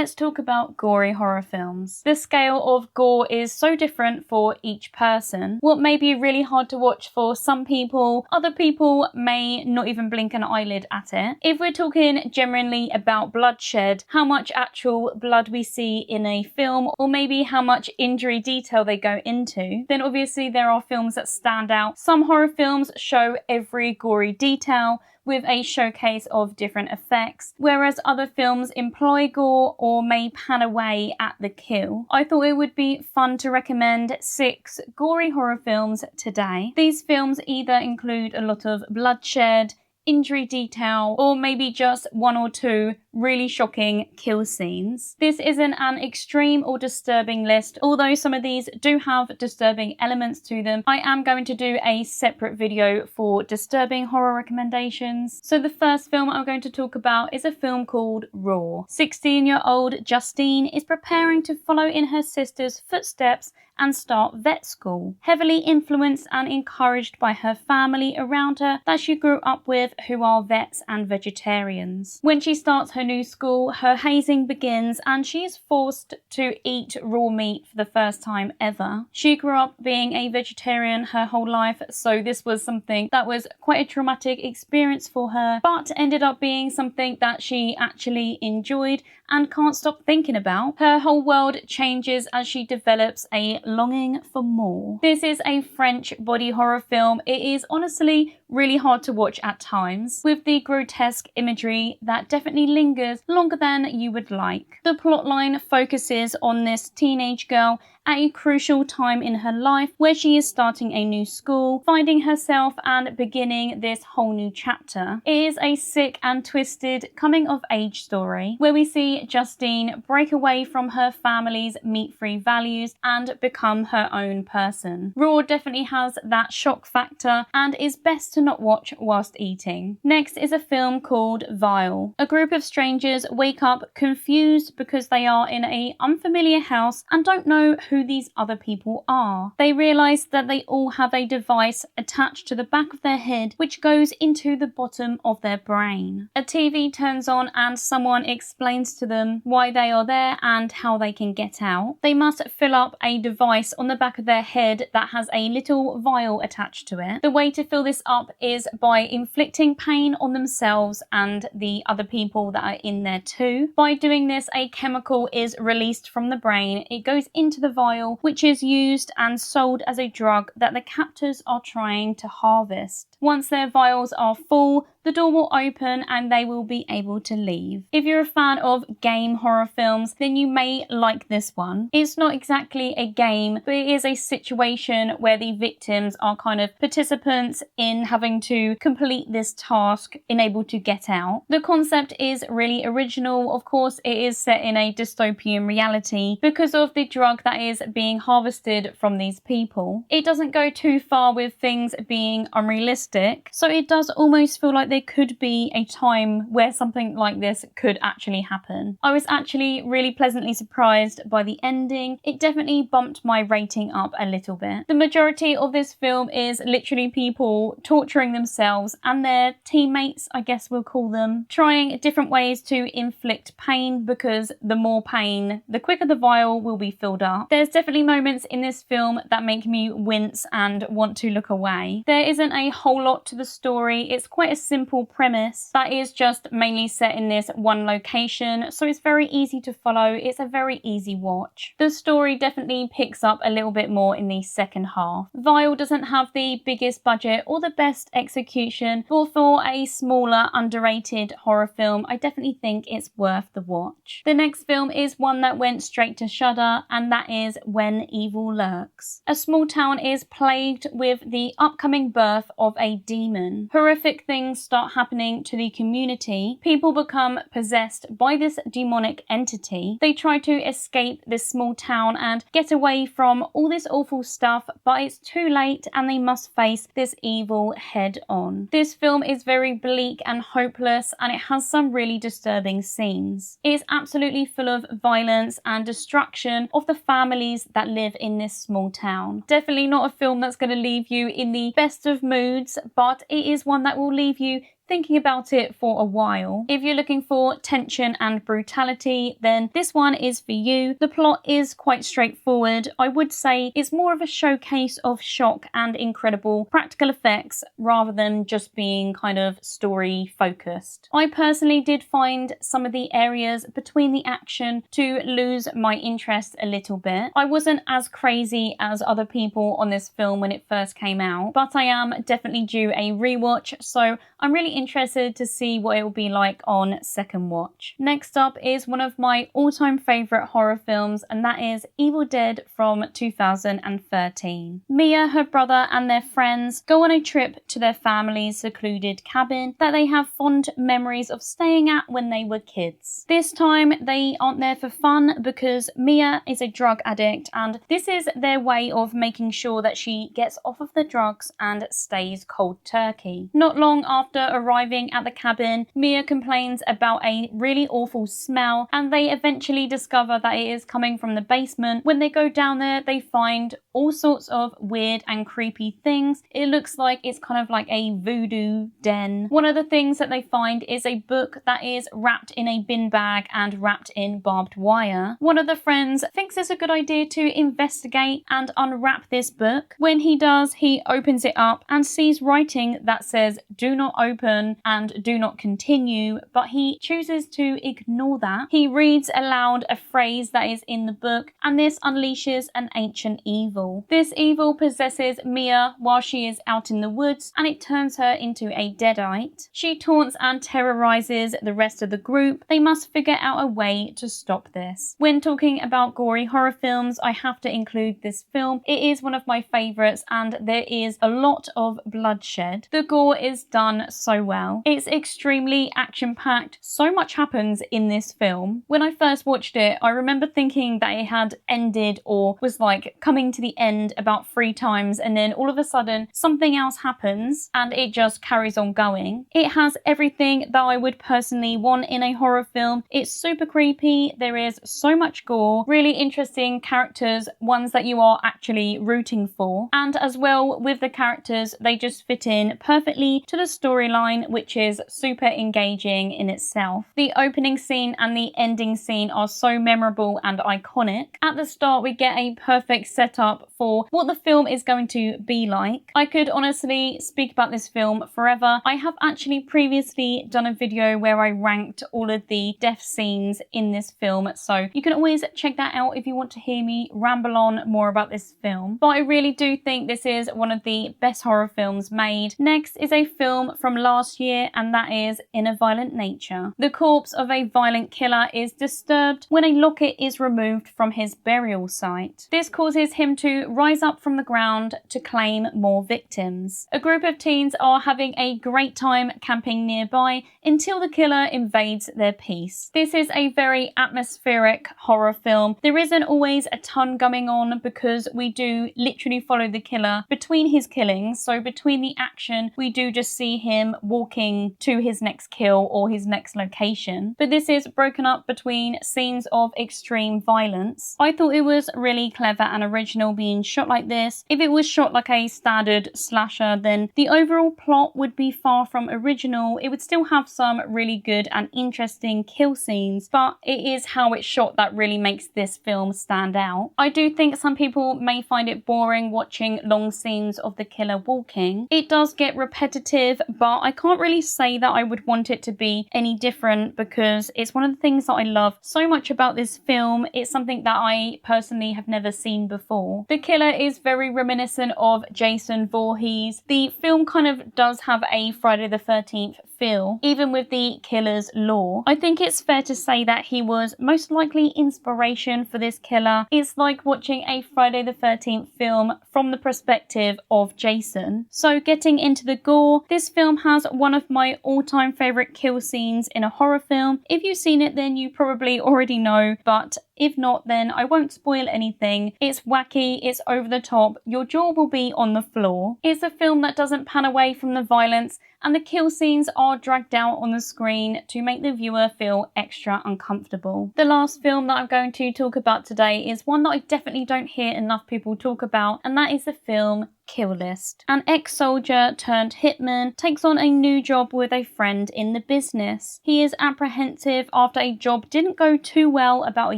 let's talk about gory horror films. The scale of gore is so different for each person. What may be really hard to watch for some people, other people may not even blink an eyelid at it. If we're talking genuinely about bloodshed, how much actual blood we see in a film, or maybe how much injury detail they go into, then obviously there are films that stand out. Some horror films show every gory detail with a showcase of different effects, whereas other films employ gore or may pan away at the kill. I thought it would be fun to recommend 6 gory horror films today. These films either include a lot of bloodshed, injury detail, or maybe just 1 or 2 really shocking kill scenes. This isn't an extreme or disturbing list, although some of these do have disturbing elements to them. I am going to do a separate video for disturbing horror recommendations. So the first film I'm going to talk about is a film called Raw. 16-year-old Justine is preparing to follow in her sister's footsteps and start vet school. Heavily influenced and encouraged by her family around her that she grew up with, who are vets and vegetarians. When she starts her new school, her hazing begins and she is forced to eat raw meat for the first time ever. She grew up being a vegetarian her whole life, so this was something that was quite a traumatic experience for her, but ended up being something that she actually enjoyed and can't stop thinking about. Her whole world changes as she develops a longing for more. This is a French body horror film. It is honestly really hard to watch at times, with the grotesque imagery that definitely lingers longer than you would like. The plotline focuses on this teenage girl at a crucial time in her life where she is starting a new school, finding herself and beginning this whole new chapter. It is a sick and twisted coming of age story where we see Justine break away from her family's meat-free values and become her own person. Raw definitely has that shock factor and is best to not watch whilst eating. Next is a film called Vile. A group of strangers wake up confused because they are in an unfamiliar house and don't know who these other people are. They realise that they all have a device attached to the back of their head which goes into the bottom of their brain. A TV turns on and someone explains to them why they are there and how they can get out. They must fill up a device on the back of their head that has a little vial attached to it. The way to fill this up is by inflicting pain on themselves and the other people that are in there too. By doing this, a chemical is released from the brain. It goes into the vial, which is used and sold as a drug that the captors are trying to harvest. Once their vials are full, the door will open and they will be able to leave. If you're a fan of game horror films, then you may like this one. It's not exactly a game, but it is a situation where the victims are kind of participants in having to complete this task in able to get out. The concept is really original. Of course, it is set in a dystopian reality because of the drug that is being harvested from these people. It doesn't go too far with things being unrealistic, so it does almost feel like there could be a time where something like this could actually happen. I was actually really pleasantly surprised by the ending. It definitely bumped my rating up a little bit. The majority of this film is literally people torturing themselves and their teammates, I guess we'll call them, trying different ways to inflict pain because the more pain, the quicker the vial will be filled up. There's definitely moments in this film that make me wince and want to look away. There isn't a whole lot to the story. It's quite a simple premise that is just mainly set in this one location, so it's very easy to follow. It's a very easy watch. The story definitely picks up a little bit more in the second half. Vile doesn't have the biggest budget or the best execution, but for a smaller, underrated horror film, I definitely think it's worth the watch. The next film is one that went straight to Shudder, and that is When Evil Lurks. A small town is plagued with the upcoming birth of a demon. Horrific things start happening to the community. People become possessed by this demonic entity. They try to escape this small town and get away from all this awful stuff, but it's too late and they must face this evil head on. This film is very bleak and hopeless, and it has some really disturbing scenes. It is absolutely full of violence and destruction of the families that live in this small town. Definitely not a film that's going to leave you in the best of moods, but it is one that will leave you thinking about it for a while. If you're looking for tension and brutality, then this one is for you. The plot is quite straightforward. I would say it's more of a showcase of shock and incredible practical effects rather than just being kind of story focused. I personally did find some of the areas between the action to lose my interest a little bit. I wasn't as crazy as other people on this film when it first came out, but I am definitely due a rewatch, so I'm really interested to see what it will be like on second watch. Next up is one of my all-time favourite horror films, and that is Evil Dead from 2013. Mia, her brother and their friends go on a trip to their family's secluded cabin that they have fond memories of staying at when they were kids. This time they aren't there for fun because Mia is a drug addict, and this is their way of making sure that she gets off of the drugs and stays cold turkey. Not long after arriving at the cabin, Mia complains about a really awful smell, and they eventually discover that it is coming from the basement. When they go down there, they find all sorts of weird and creepy things. It looks like it's kind of like a voodoo den. One of the things that they find is a book that is wrapped in a bin bag and wrapped in barbed wire. One of the friends thinks it's a good idea to investigate and unwrap this book. When he does, he opens it up and sees writing that says "do not open" and "do not continue," but he chooses to ignore that. He reads aloud a phrase that is in the book, and this unleashes an ancient evil. This evil possesses Mia while she is out in the woods, and it turns her into a deadite. She taunts and terrorizes the rest of the group. They must figure out a way to stop this. When talking about gory horror films, I have to include this film. It is one of my favourites, and there is a lot of bloodshed. The gore is done so well. It's extremely action-packed. So much happens in this film. When I first watched it, I remember thinking that it had ended or was like coming to the end about 3 times, and then all of a sudden something else happens and it just carries on going. It has everything that I would personally want in a horror film. It's super creepy. There is so much gore, really interesting characters, ones that you are actually rooting for, and as well with the characters, they just fit in perfectly to the storyline, which is super engaging in itself. The opening scene and the ending scene are so memorable and iconic. At the start, we get a perfect setup for what the film is going to be like. I could honestly speak about this film forever. I have actually previously done a video where I ranked all of the death scenes in this film, so you can always check that out if you want to hear me ramble on more about this film. But I really do think this is one of the best horror films made. Next is a film from last year, and that is In a Violent Nature. The corpse of a violent killer is disturbed when a locket is removed from his burial site. This causes him to rise up from the ground to claim more victims. A group of teens are having a great time camping nearby until the killer invades their peace. This is a very atmospheric horror film. There isn't always a ton going on because we do literally follow the killer between his killings. So between the action, we do just see him walking to his next kill or his next location. But this is broken up between scenes of extreme violence. I thought it was really clever and original being shot like this. If it was shot like a standard slasher, then the overall plot would be far from original. It would still have some really good and interesting kill scenes, but it is how it's shot that really makes this film stand out. I do think some people may find it boring watching long scenes of the killer walking. It does get repetitive, but I can't really say that I would want it to be any different because it's one of the things that I love so much about this film. It's something that I personally have never seen before. The killer is very reminiscent of Jason Voorhees. The film kind of does have a Friday the 13th feel, even with the killer's lore. I think it's fair to say that he was most likely inspiration for this killer. It's like watching a Friday the 13th film from the perspective of Jason. So getting into the gore, this film has one of my all-time favourite kill scenes in a horror film. If you've seen it, then you probably already know, but if not, then I won't spoil anything. It's wacky, it's over the top, your jaw will be on the floor. It's a film that doesn't pan away from the violence, and the kill scenes are dragged out on the screen to make the viewer feel extra uncomfortable. The last film that I'm going to talk about today is one that I definitely don't hear enough people talk about, and that is the film kill list. An ex-soldier turned hitman takes on a new job with a friend in the business. He is apprehensive after a job didn't go too well about a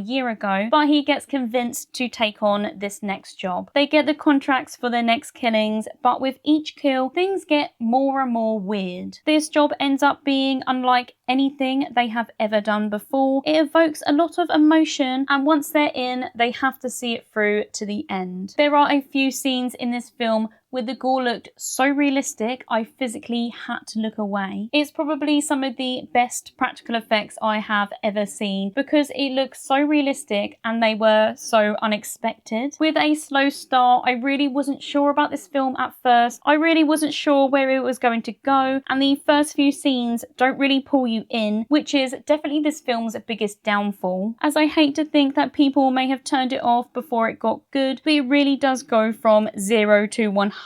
year ago, but he gets convinced to take on this next job. They get the contracts for their next killings, but with each kill, things get more and more weird. This job ends up being unlike anything they have ever done before. It evokes a lot of emotion, and once they're in, they have to see it through to the end. There are a few scenes in this film where the gore looked so realistic I physically had to look away. It's probably some of the best practical effects I have ever seen because it looks so realistic and they were so unexpected. With a slow start, I really wasn't sure about this film at first. I really wasn't sure where it was going to go, and the first few scenes don't really pull you in, which is definitely this film's biggest downfall. As I hate to think that people may have turned it off before it got good, but it really does go from 0 to 100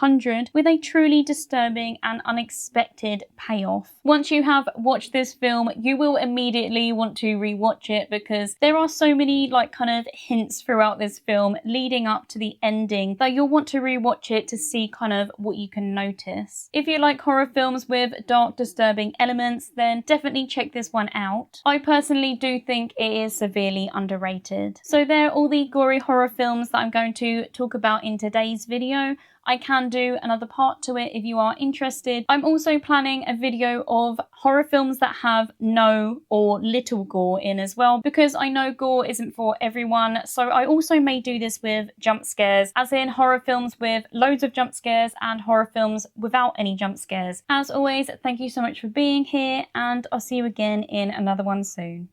with a truly disturbing and unexpected payoff. Once you have watched this film, you will immediately want to rewatch it because there are so many kind of hints throughout this film leading up to the ending that you'll want to rewatch it to see kind of what you can notice. If you like horror films with dark, disturbing elements, then definitely check this one out. I personally do think it is severely underrated. So there are all the gory horror films that I'm going to talk about in today's video. I can do another part to it if you are interested. I'm also planning a video of horror films that have no or little gore in as well, because I know gore isn't for everyone. So I also may do this with jump scares, as in horror films with loads of jump scares and horror films without any jump scares. As always, thank you so much for being here, and I'll see you again in another one soon.